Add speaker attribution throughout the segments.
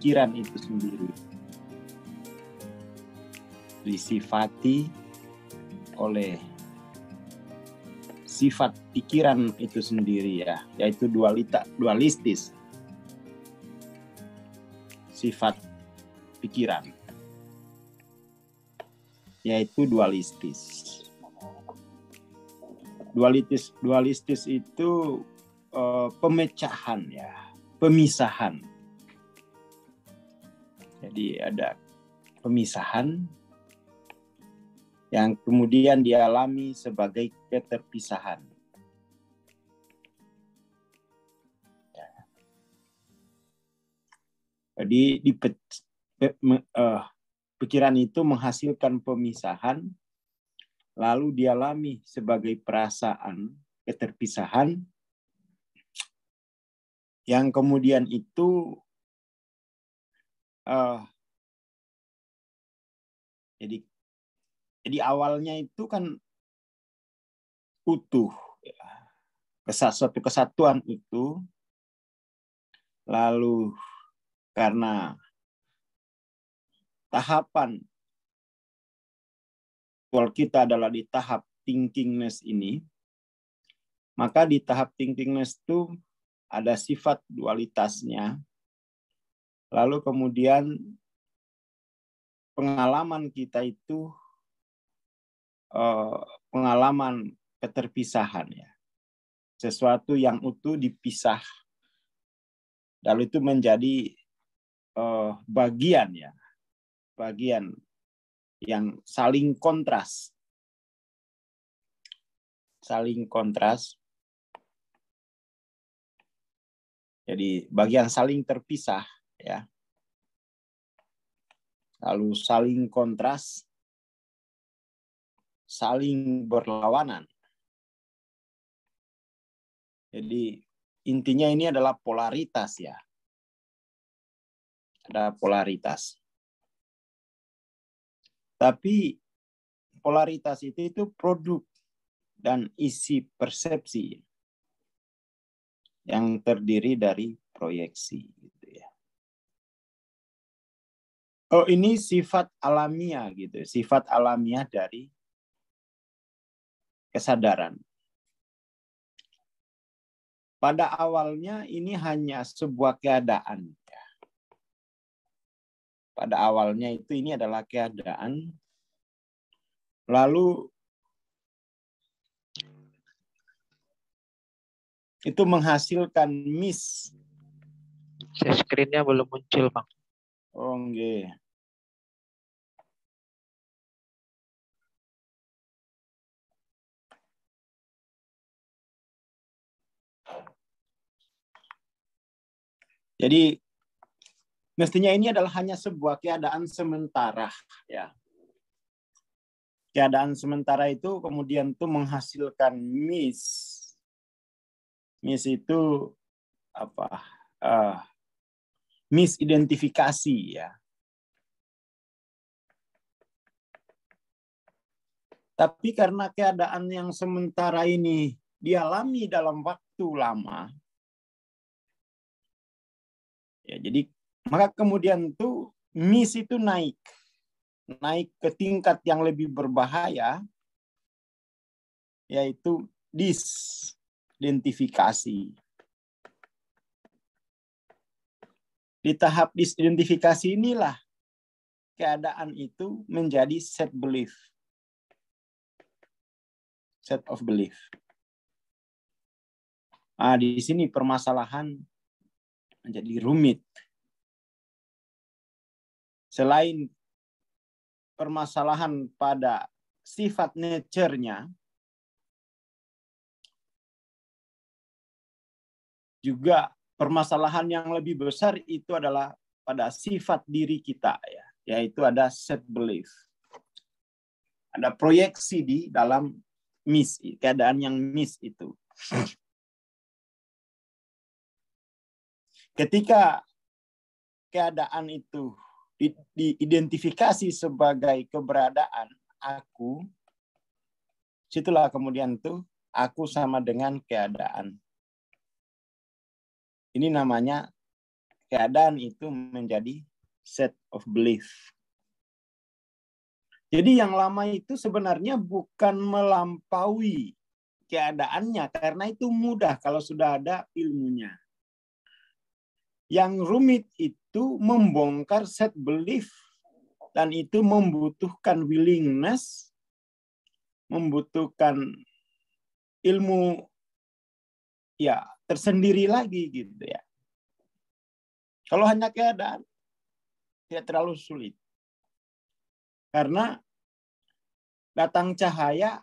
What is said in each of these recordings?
Speaker 1: pikiran itu sendiri. Disifati oleh sifat pikiran itu sendiri ya, yaitu dualistis. Sifat pikiran yaitu dualistis. Dualistis itu pemecahan ya, pemisahan. Jadi ada pemisahan yang kemudian dialami sebagai keterpisahan. Jadi pikiran itu menghasilkan pemisahan, lalu dialami sebagai perasaan keterpisahan, yang kemudian itu jadi awalnya itu kan utuh, suatu kesatuan itu, lalu karena tahapan kita adalah di tahap thinkingness ini, maka di tahap thinkingness itu ada sifat dualitasnya, lalu kemudian pengalaman kita itu pengalaman keterpisahan ya, sesuatu yang utuh dipisah, lalu itu menjadi bagian yang saling kontras, jadi bagian saling terpisah ya, lalu saling kontras, saling berlawanan. Jadi intinya ini adalah polaritas ya. Ada polaritas. Tapi polaritas itu produk dan isi persepsi yang terdiri dari proyeksi gitu ya. Oh, ini sifat alamiah gitu, sifat alamiah dari kesadaran. Pada awalnya ini hanya sebuah keadaan. Pada awalnya itu ini adalah keadaan, lalu itu menghasilkan miss.
Speaker 2: Screen-nya belum muncul, Bang.
Speaker 1: Oh, nggih. Jadi mestinya ini adalah hanya sebuah keadaan sementara ya. Keadaan sementara itu kemudian tuh menghasilkan miss. Miss itu apa? Misidentifikasi ya. Tapi karena keadaan yang sementara ini dialami dalam waktu lama, ya, jadi maka kemudian tuh miss itu naik ke tingkat yang lebih berbahaya, yaitu disidentifikasi. Di tahap disidentifikasi inilah keadaan itu menjadi set of belief. Di sini permasalahan menjadi rumit. Selain permasalahan pada sifat nature-nya, juga permasalahan yang lebih besar itu adalah pada sifat diri kita ya, yaitu ada set belief. Ada proyeksi di dalam miss, keadaan yang miss itu. Ketika keadaan itu diidentifikasi sebagai keberadaan aku, situlah kemudian tuh aku sama dengan keadaan. Ini namanya keadaan itu menjadi set of belief. Jadi yang lama itu sebenarnya bukan melampaui keadaannya, karena itu mudah kalau sudah ada ilmunya. Yang rumit itu membongkar set belief, dan itu membutuhkan willingness, membutuhkan ilmu ya tersendiri lagi gitu ya. Kalau hanya keadaan tidak terlalu sulit. Karena datang cahaya,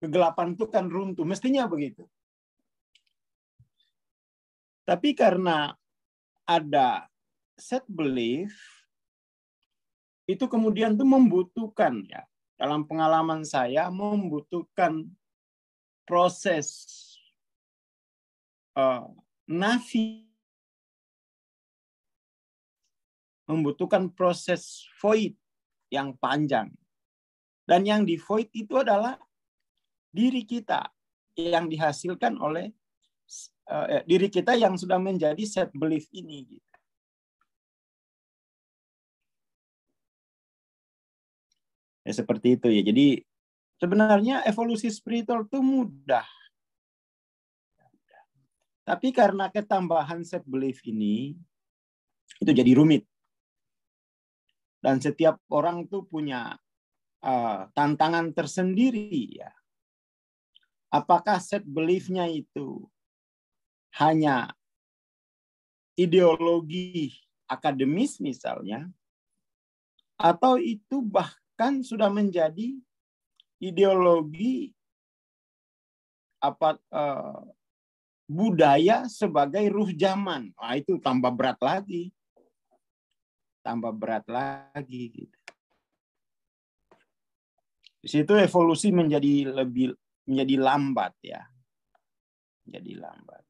Speaker 1: kegelapan itu kan runtuh. Mestinya begitu. Tapi karena ada set belief, itu kemudian tuh membutuhkan, ya, dalam pengalaman saya, membutuhkan proses nafi, membutuhkan proses void yang panjang. Dan yang di void itu adalah diri kita yang dihasilkan oleh diri kita yang sudah menjadi set belief ini. Ya, seperti itu ya. Jadi sebenarnya evolusi spiritual itu mudah. Tapi karena ketambahan set belief ini, itu jadi rumit. Dan setiap orang tuh punya tantangan tersendiri ya. Apakah set belief-nya itu hanya ideologi akademis misalnya, atau itu bahkan sudah menjadi ideologi budaya sebagai ruh zaman. Nah, itu tambah berat lagi. Tambah berat lagi gitu. Di situ evolusi menjadi lambat ya. Jadi lambat.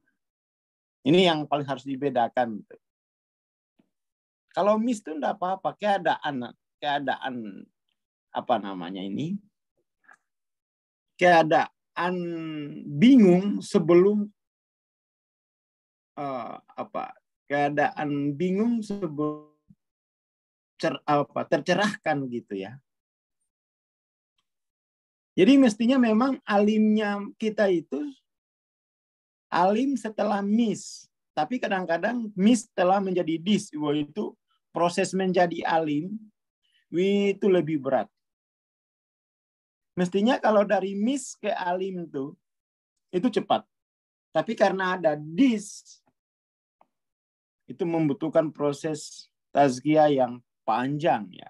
Speaker 1: Ini yang paling harus dibedakan. Kalau miss itu enggak apa-apa, keadaan apa namanya ini? Keadaan bingung sebelum keadaan bingung sebelum tercerahkan gitu ya. Jadi mestinya memang alimnya kita itu alim setelah miss, tapi kadang-kadang miss telah menjadi dis. Itu proses menjadi alim itu lebih berat. Mestinya kalau dari miss ke alim itu cepat. Tapi karena ada dis, itu membutuhkan proses tazkiyah yang panjang ya.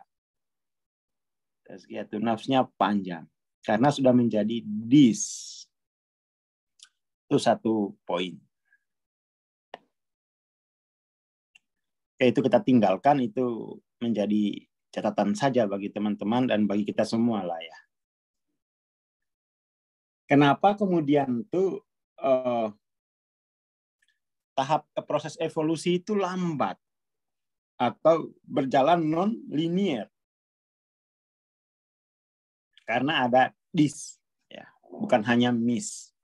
Speaker 1: Tazkiyah itu nafsnya panjang karena sudah menjadi dis. Itu satu poin. Itu kita tinggalkan, itu menjadi catatan saja bagi teman-teman dan bagi kita semua lah ya. Kenapa kemudian tuh tahap proses evolusi itu lambat atau berjalan non linier? Karena ada dis, ya, bukan hanya miss.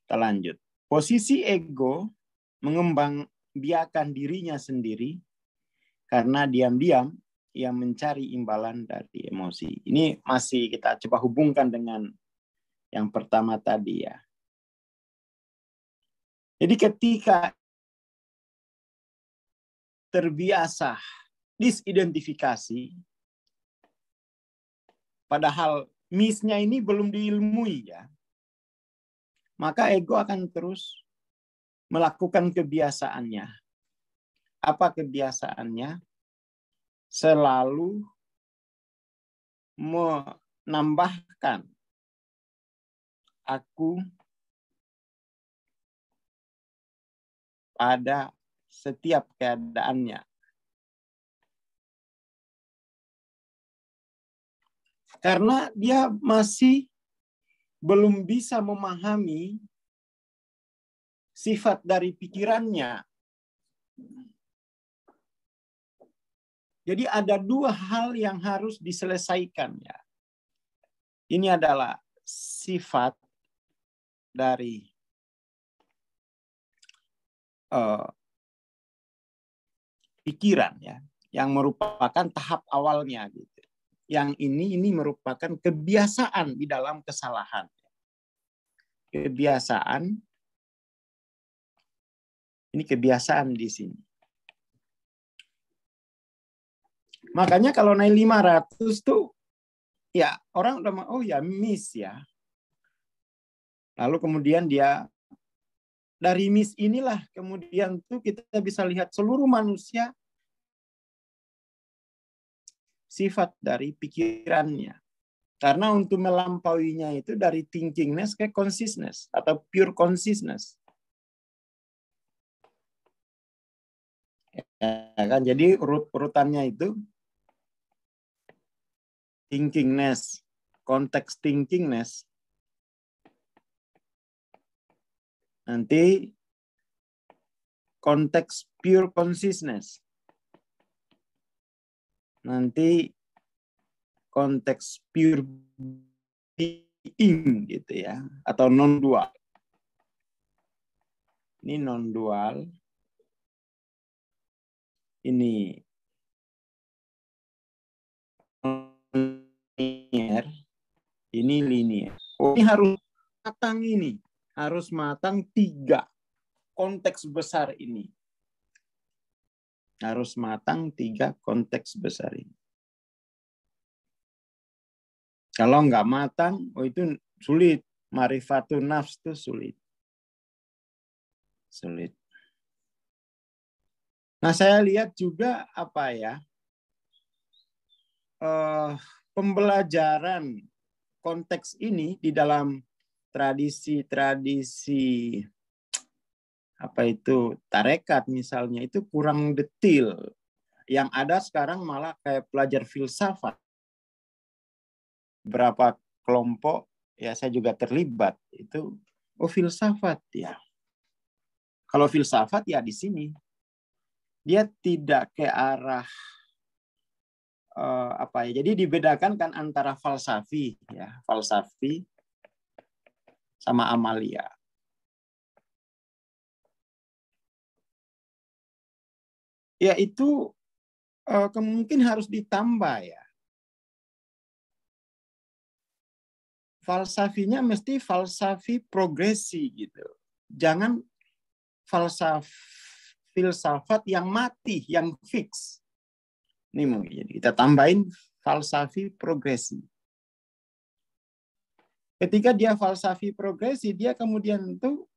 Speaker 1: Kita lanjut. Posisi ego mengembangbiakan dirinya sendiri karena diam-diam ia mencari imbalan dari emosi. Ini masih kita coba hubungkan dengan yang pertama tadi ya. Jadi ketika terbiasa disidentifikasi, padahal miss-nya ini belum diilmui ya, maka ego akan terus melakukan kebiasaannya. Apa kebiasaannya? Selalu menambahkan aku pada setiap keadaannya. Karena dia masih belum bisa memahami sifat dari pikirannya. Jadi ada dua hal yang harus diselesaikan ya. Ini adalah sifat dari pikiran ya, yang merupakan tahap awalnya gitu. Yang ini merupakan kebiasaan di dalam kesalahan. Kebiasaan, ini kebiasaan di sini. Makanya kalau naik 500 tuh ya orang udah oh ya miss ya. Lalu kemudian dia dari miss inilah kemudian tuh kita bisa lihat seluruh manusia sifat dari pikirannya. Karena untuk melampauinya itu dari thinkingness ke consciousness atau pure consciousness. Ya kan? Jadi urutannya itu thinkingness, konteks thinkingness, nanti konteks pure consciousness, nanti konteks pure being gitu ya, atau non dual. Ini non dual, ini linear, ini linear. Oh, ini harus matang ini, harus matang 3 konteks besar ini. Harus matang 3 konteks besar ini. Kalau nggak matang, oh itu sulit. Marifatun nafs itu sulit. Sulit. Nah, saya lihat juga apa ya, pembelajaran konteks ini di dalam tradisi-tradisi apa itu tarekat misalnya itu kurang detail. Yang ada sekarang malah kayak pelajar filsafat. Berapa kelompok ya saya juga terlibat itu filsafat ya. Kalau filsafat ya di sini dia tidak ke arah apa ya. Jadi dibedakan kan antara falsafi ya, falsafi sama amalia. Ya itu mungkin harus ditambah ya. Falsafinya mesti falsafi progresi gitu. Jangan filsafat yang mati, yang fix. Ini mungkin kita tambahin falsafi progresi. Ketika dia falsafi progresi, dia kemudian itu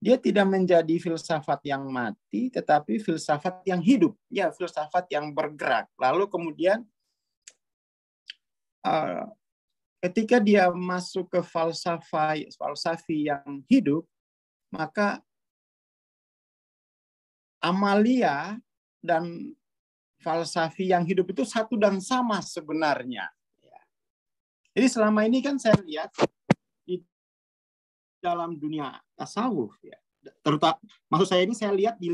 Speaker 1: dia tidak menjadi filsafat yang mati, tetapi filsafat yang hidup. Ya, filsafat yang bergerak. Lalu kemudian ketika dia masuk ke falsafi yang hidup, maka amalia dan falsafi yang hidup itu satu dan sama sebenarnya. Jadi selama ini kan saya lihat di dalam dunia tasawuf ya, terutama maksud saya ini saya lihat di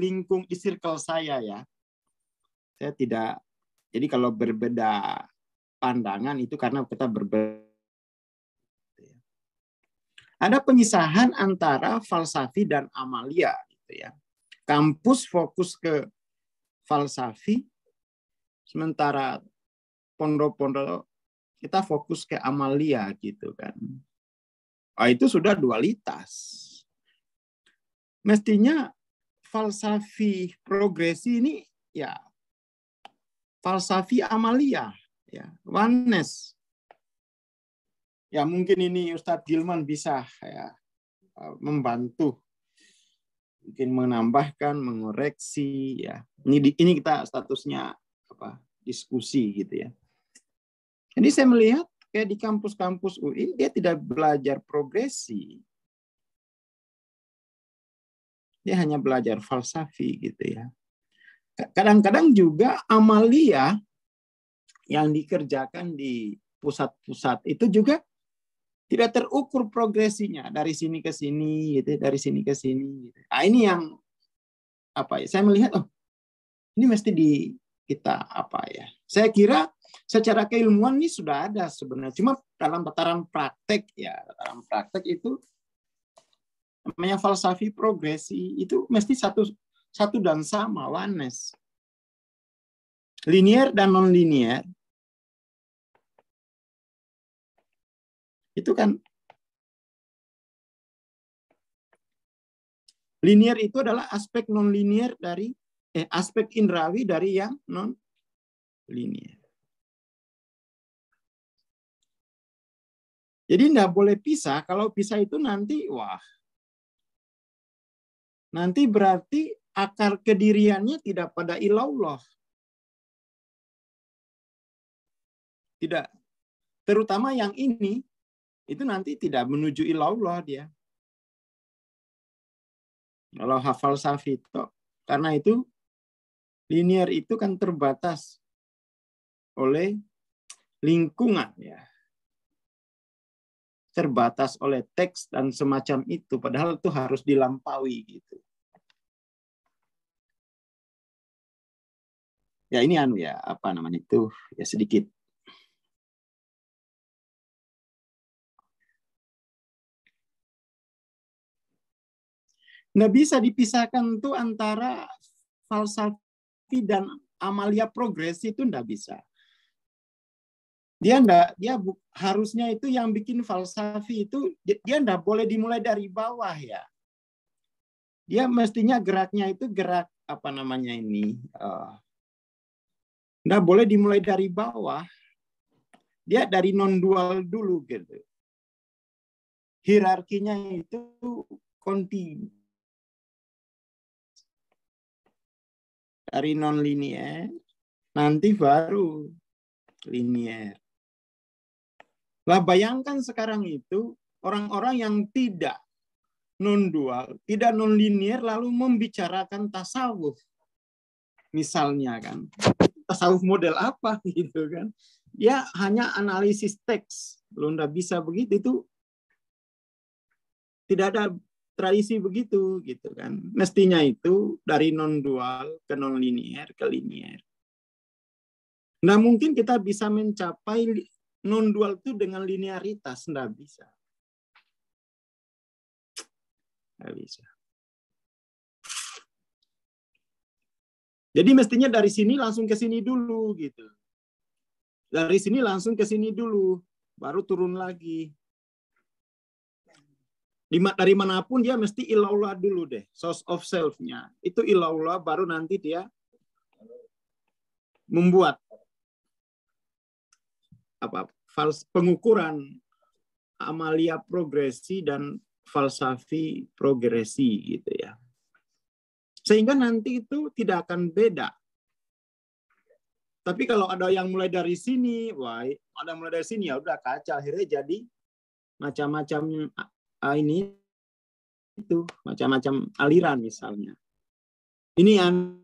Speaker 1: circle saya ya. Saya tidak, jadi kalau berbeda pandangan itu karena kita berbeda. Ada pengisahan antara falsafi dan amalia gitu ya. Kampus fokus ke falsafi, sementara pondok-pondok kita fokus ke amalia gitu kan. Itu sudah dualitas. Mestinya falsafi progresi ini ya falsafi amalia ya, oneness. Ya mungkin ini Ustadz Gilman bisa ya membantu, mungkin menambahkan, mengoreksi ya. Ini kita statusnya apa? Diskusi gitu ya. Jadi saya melihat kayak di kampus-kampus UI dia tidak belajar progresi. Dia hanya belajar falsafi gitu ya. Kadang-kadang juga amalia yang dikerjakan di pusat-pusat itu juga tidak terukur progresinya dari sini ke sini gitu, dari sini ke sini gitu. Nah, ini yang apa ya? Saya melihat ini mesti kita apa ya? Saya kira secara keilmuan ini sudah ada sebenarnya. Cuma dalam tataran praktek ya, dalam praktek itu namanya falsafi progresi itu mesti satu dan sama, oneness. Linier dan non-linier itu kan linier itu adalah aspek non-linier dari aspek indrawi dari yang non-linier. Jadi tidak boleh pisah. Kalau pisah itu nanti nanti berarti akar kediriannya tidak pada ilallah. Tidak. Terutama yang ini, itu nanti tidak menuju ilallah dia. Kalau hafal safito. Karena itu, linier itu kan terbatas oleh lingkungan. Ya. Terbatas oleh teks dan semacam itu. Padahal itu harus dilampaui gitu. Ya ini apa namanya itu, ya sedikit. Nggak bisa dipisahkan tuh antara falsafi dan amalia progresi itu nggak bisa. Dia harusnya itu yang bikin falsafi itu dia nggak boleh dimulai dari bawah ya. Dia mestinya geraknya itu gerak apa namanya ini, nggak boleh dimulai dari bawah. Dia dari non dual dulu gitu. Hierarkinya itu kontinu. Dari non-linier, nanti baru linier. Lah bayangkan sekarang itu, orang-orang yang tidak non-dual, tidak non-linier, lalu membicarakan tasawuf. Misalnya kan, tasawuf model apa gitu kan. Ya hanya analisis teks. Belum bisa begitu, itu tidak ada tradisi begitu gitu kan. Mestinya itu dari non-dual ke non-linier ke linier. Nah mungkin kita bisa mencapai non-dual itu dengan linearitas, nggak bisa. Nggak bisa. Jadi mestinya dari sini langsung ke sini dulu gitu. Dari sini langsung ke sini dulu, baru turun lagi. Dari manapun dia mesti ilallah dulu deh, source of self-nya. Itu ilallah, baru nanti dia membuat pengukuran amalia progresi dan falsafi progresi gitu ya. Sehingga nanti itu tidak akan beda. Tapi kalau ada yang mulai dari sini, ada mulai dari sini ya udah kacau, akhirnya jadi macam-macam ini itu macam-macam aliran misalnya. Ini yang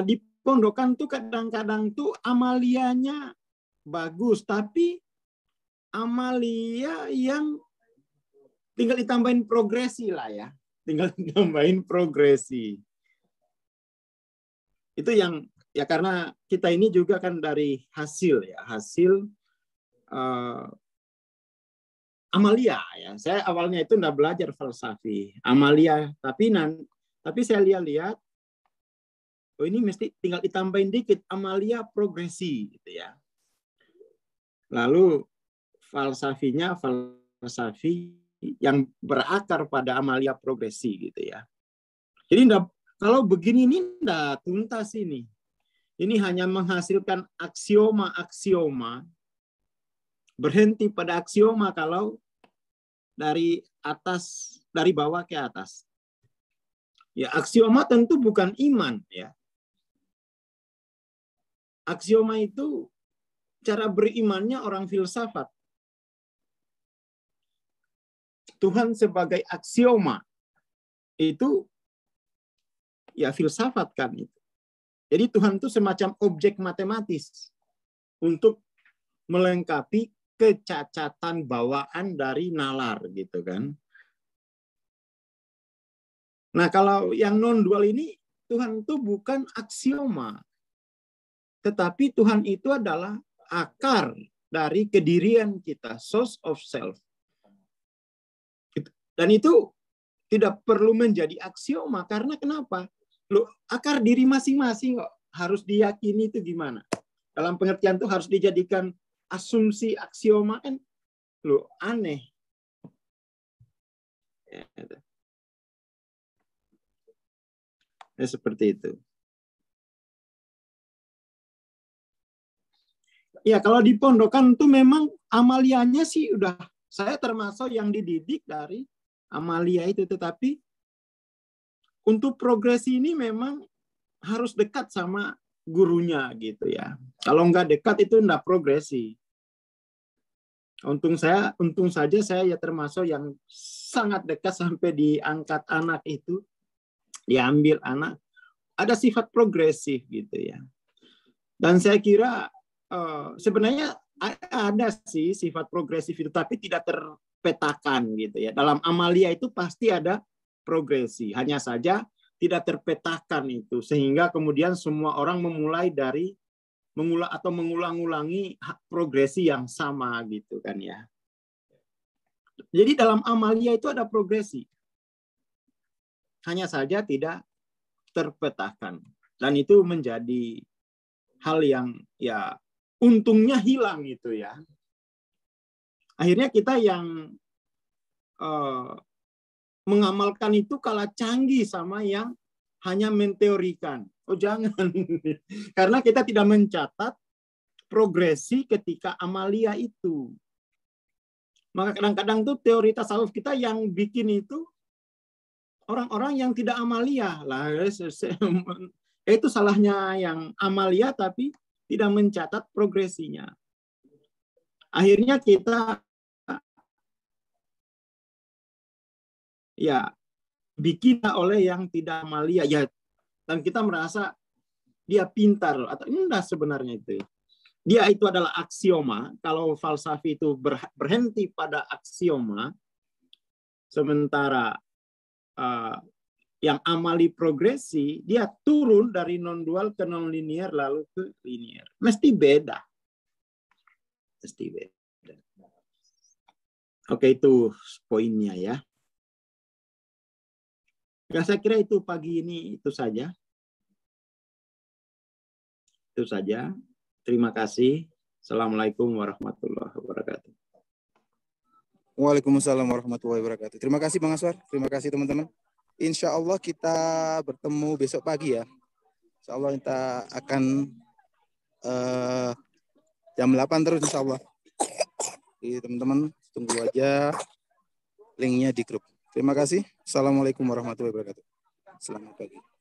Speaker 1: di pondokan tuh kadang-kadang tuh amalianya bagus, tapi amalia yang tinggal ditambahin progresi lah ya, tinggal ditambahin progresi. Itu yang ya karena kita ini juga kan dari hasil amalia ya. Saya awalnya itu enggak belajar falsafi amalia, tapi saya lihat ini mesti tinggal ditambahin dikit amalia progresi gitu ya. Lalu falsafinya falsafi yang berakar pada amalia progresi gitu ya. Jadi kalau begini ini enggak tuntas ini. Ini hanya menghasilkan aksioma-aksioma, berhenti pada aksioma kalau dari bawah ke atas. Ya, aksioma tentu bukan iman ya. Aksioma itu cara berimannya orang filsafat. Tuhan sebagai aksioma itu ya filsafat kan itu. Jadi Tuhan itu semacam objek matematis untuk melengkapi kecacatan bawaan dari nalar gitu kan. Nah, kalau yang non-dual ini Tuhan itu bukan aksioma. tetapi Tuhan itu adalah akar dari kedirian kita, source of self. Dan itu tidak perlu menjadi aksioma, karena kenapa? Loh, akar diri masing-masing kok harus diyakini itu gimana? Dalam pengertian itu harus dijadikan asumsi aksioma, kan loh aneh. Ya, seperti itu. Ya, kalau di pondokan itu memang amalianya sih udah, saya termasuk yang dididik dari amalia itu, tetapi untuk progresi ini memang harus dekat sama gurunya gitu ya. Kalau nggak dekat itu nggak progresi. Untung saja saya ya termasuk yang sangat dekat sampai diangkat anak itu, diambil anak, ada sifat progresif gitu ya. Dan saya kira sebenarnya ada sih sifat progresif itu, tapi tidak terpetakan gitu ya. Dalam amalia itu pasti ada progresi, hanya saja tidak terpetakan itu, sehingga kemudian semua orang memulai dari mengulang-ulangi progresi yang sama gitu kan ya. Jadi dalam amalia itu ada progresi, hanya saja tidak terpetakan, dan itu menjadi hal yang ya untungnya hilang itu ya. Akhirnya kita yang mengamalkan itu kalah canggih sama yang hanya menteorikan. Oh jangan, karena kita tidak mencatat progresi ketika amalia itu. Maka kadang-kadang tuh teori tasawuf kita yang bikin itu orang-orang yang tidak amalia lah. Itu salahnya yang amalia tapi tidak mencatat progresinya. Akhirnya kita ya bikin oleh yang tidak amalia ya, dan kita merasa dia pintar atau enggak, sebenarnya itu dia itu adalah aksioma. Kalau falsafi itu berhenti pada aksioma, sementara yang amali progresi dia turun dari non dual ke non linear lalu ke linear, mesti beda. Oke, itu poinnya ya. Ya, saya kira itu pagi ini itu saja. Itu saja. Terima kasih. Assalamualaikum warahmatullahi wabarakatuh.
Speaker 3: Waalaikumsalam warahmatullahi wabarakatuh. Terima kasih Bang Aswar. Terima kasih teman-teman. Insya Allah kita bertemu besok pagi ya. Insya Allah kita akan jam 8 terus insya Allah. Jadi teman-teman tunggu aja linknya di grup. Terima kasih. Assalamualaikum warahmatullahi wabarakatuh. Selamat pagi.